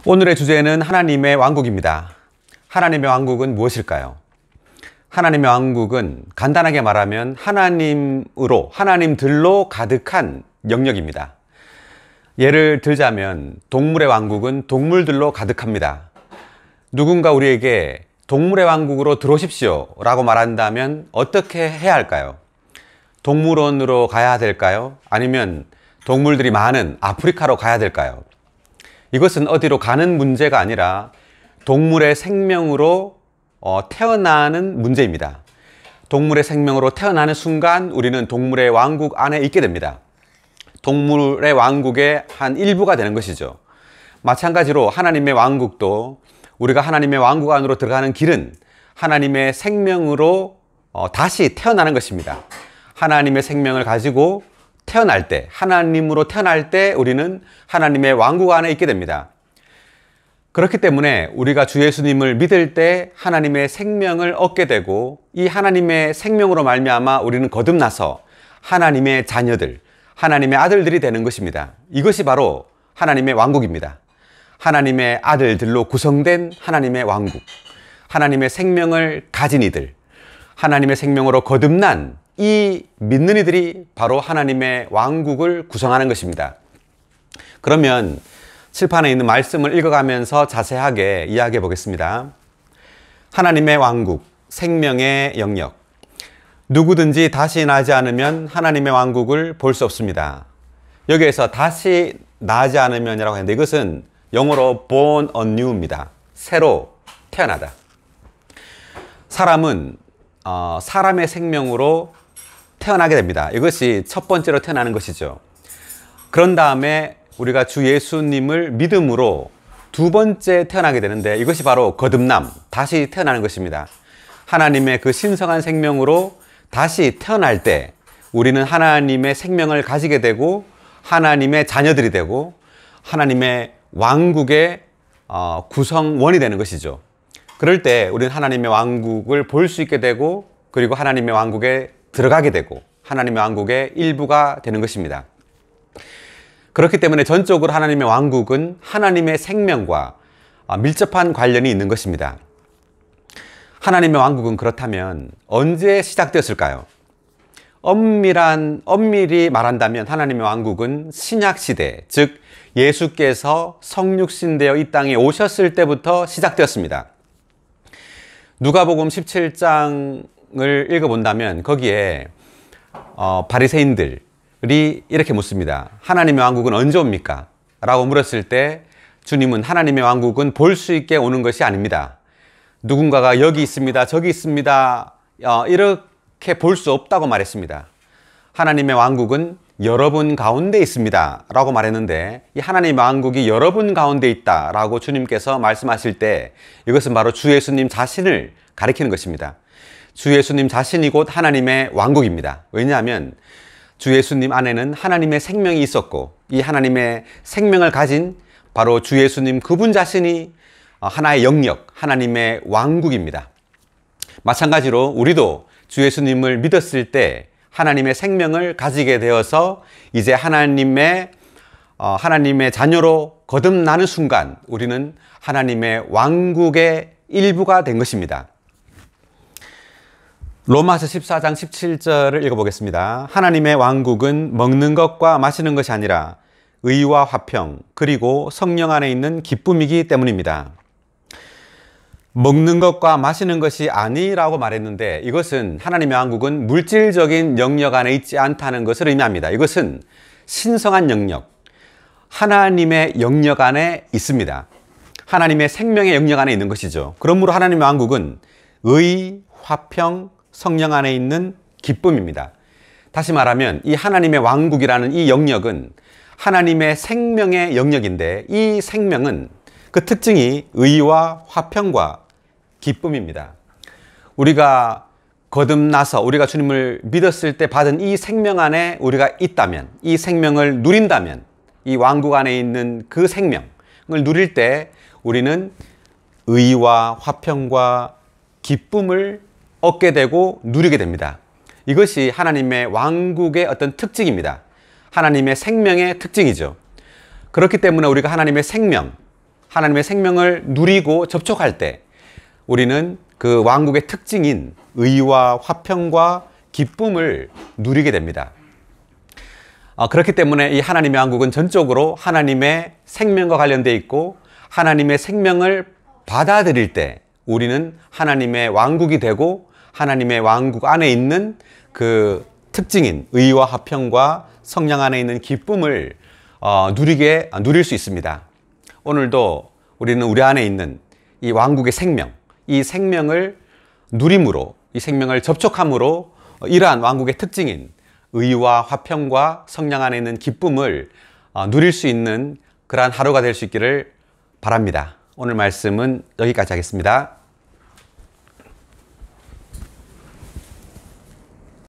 오늘의 주제는 하나님의 왕국입니다. 하나님의 왕국은 무엇일까요? 하나님의 왕국은 간단하게 말하면 하나님들로 가득한 영역입니다. 예를 들자면 동물의 왕국은 동물들로 가득합니다. 누군가 우리에게 동물의 왕국으로 들어오십시오 라고 말한다면 어떻게 해야 할까요? 동물원으로 가야 될까요? 아니면 동물들이 많은 아프리카로 가야 될까요? 이것은 어디로 가는 문제가 아니라 동물의 생명으로 태어나는 문제입니다. 동물의 생명으로 태어나는 순간 우리는 동물의 왕국 안에 있게 됩니다. 동물의 왕국의 한 일부가 되는 것이죠. 마찬가지로 하나님의 왕국도 우리가 하나님의 왕국 안으로 들어가는 길은 하나님의 생명으로 다시 태어나는 것입니다. 하나님의 생명을 가지고 태어날 때, 하나님으로 태어날 때 우리는 하나님의 왕국 안에 있게 됩니다. 그렇기 때문에 우리가 주 예수님을 믿을 때 하나님의 생명을 얻게 되고 이 하나님의 생명으로 말미암아 우리는 거듭나서 하나님의 자녀들, 하나님의 아들들이 되는 것입니다. 이것이 바로 하나님의 왕국입니다. 하나님의 아들들로 구성된 하나님의 왕국, 하나님의 생명을 가진 이들, 하나님의 생명으로 거듭난 이 믿는 이들이 바로 하나님의 왕국을 구성하는 것입니다. 그러면 칠판에 있는 말씀을 읽어가면서 자세하게 이야기해 보겠습니다. 하나님의 왕국, 생명의 영역. 누구든지 다시 나지 않으면 하나님의 왕국을 볼 수 없습니다. 여기에서 다시 나지 않으면이라고 했는데 이것은 영어로 born anew입니다. 새로 태어나다. 사람은 사람의 생명으로 태어나게 됩니다. 이것이 첫 번째로 태어나는 것이죠. 그런 다음에 우리가 주 예수님을 믿음으로 두 번째 태어나게 되는데 이것이 바로 거듭남, 다시 태어나는 것입니다. 하나님의 그 신성한 생명으로 다시 태어날 때 우리는 하나님의 생명을 가지게 되고 하나님의 자녀들이 되고 하나님의 왕국의 구성원이 되는 것이죠. 그럴 때 우리는 하나님의 왕국을 볼 수 있게 되고 그리고 하나님의 왕국에 들어가게 되고 하나님의 왕국의 일부가 되는 것입니다. 그렇기 때문에 전적으로 하나님의 왕국은 하나님의 생명과 밀접한 관련이 있는 것입니다. 하나님의 왕국은 그렇다면 언제 시작되었을까요? 엄밀히 말한다면 하나님의 왕국은 신약시대, 즉 예수께서 성육신되어 이 땅에 오셨을 때부터 시작되었습니다. 누가복음 17장을 읽어본다면 거기에 바리새인들이 이렇게 묻습니다. 하나님의 왕국은 언제 옵니까? 라고 물었을 때 주님은 하나님의 왕국은 볼 수 있게 오는 것이 아닙니다. 누군가가 여기 있습니다, 저기 있습니다, 이렇게 볼 수 없다고 말했습니다. 하나님의 왕국은 여러분 가운데 있습니다 라고 말했는데 이 하나님의 왕국이 여러분 가운데 있다 라고 주님께서 말씀하실 때 이것은 바로 주 예수님 자신을 가리키는 것입니다. 주 예수님 자신이 곧 하나님의 왕국입니다. 왜냐하면 주 예수님 안에는 하나님의 생명이 있었고 이 하나님의 생명을 가진 바로 주 예수님 그분 자신이 하나의 영역, 하나님의 왕국입니다. 마찬가지로 우리도 주 예수님을 믿었을 때 하나님의 생명을 가지게 되어서 이제 하나님의 자녀로 거듭나는 순간 우리는 하나님의 왕국의 일부가 된 것입니다. 로마서 14장 17절을 읽어보겠습니다. 하나님의 왕국은 먹는 것과 마시는 것이 아니라 의와 화평 그리고 성령 안에 있는 기쁨이기 때문입니다. 먹는 것과 마시는 것이 아니라고 말했는데 이것은 하나님의 왕국은 물질적인 영역 안에 있지 않다는 것을 의미합니다. 이것은 신성한 영역, 하나님의 영역 안에 있습니다. 하나님의 생명의 영역 안에 있는 것이죠. 그러므로 하나님의 왕국은 의, 화평, 성령 안에 있는 기쁨입니다. 다시 말하면 이 하나님의 왕국이라는 이 영역은 하나님의 생명의 영역인데 이 생명은 그 특징이 의와 화평과 기쁨입니다. 우리가 거듭나서 우리가 주님을 믿었을 때 받은 이 생명 안에 우리가 있다면 이 생명을 누린다면 이 왕국 안에 있는 그 생명을 누릴 때 우리는 의와 화평과 기쁨을 얻게 되고 누리게 됩니다. 이것이 하나님의 왕국의 어떤 특징입니다. 하나님의 생명의 특징이죠. 그렇기 때문에 우리가 하나님의 생명, 하나님의 생명을 누리고 접촉할 때 우리는 그 왕국의 특징인 의와 화평과 기쁨을 누리게 됩니다. 그렇기 때문에 이 하나님의 왕국은 전적으로 하나님의 생명과 관련되어 있고, 하나님의 생명을 받아들일 때 우리는 하나님의 왕국이 되고 하나님의 왕국 안에 있는 그 특징인 의와 화평과 성령 안에 있는 기쁨을 누릴 수 있습니다. 오늘도 우리는 우리 안에 있는 이 왕국의 생명, 이 생명을 누림으로, 이 생명을 접촉함으로 이러한 왕국의 특징인 의와 화평과 성령 안에 있는 기쁨을 누릴 수 있는 그러한 하루가 될 수 있기를 바랍니다. 오늘 말씀은 여기까지 하겠습니다.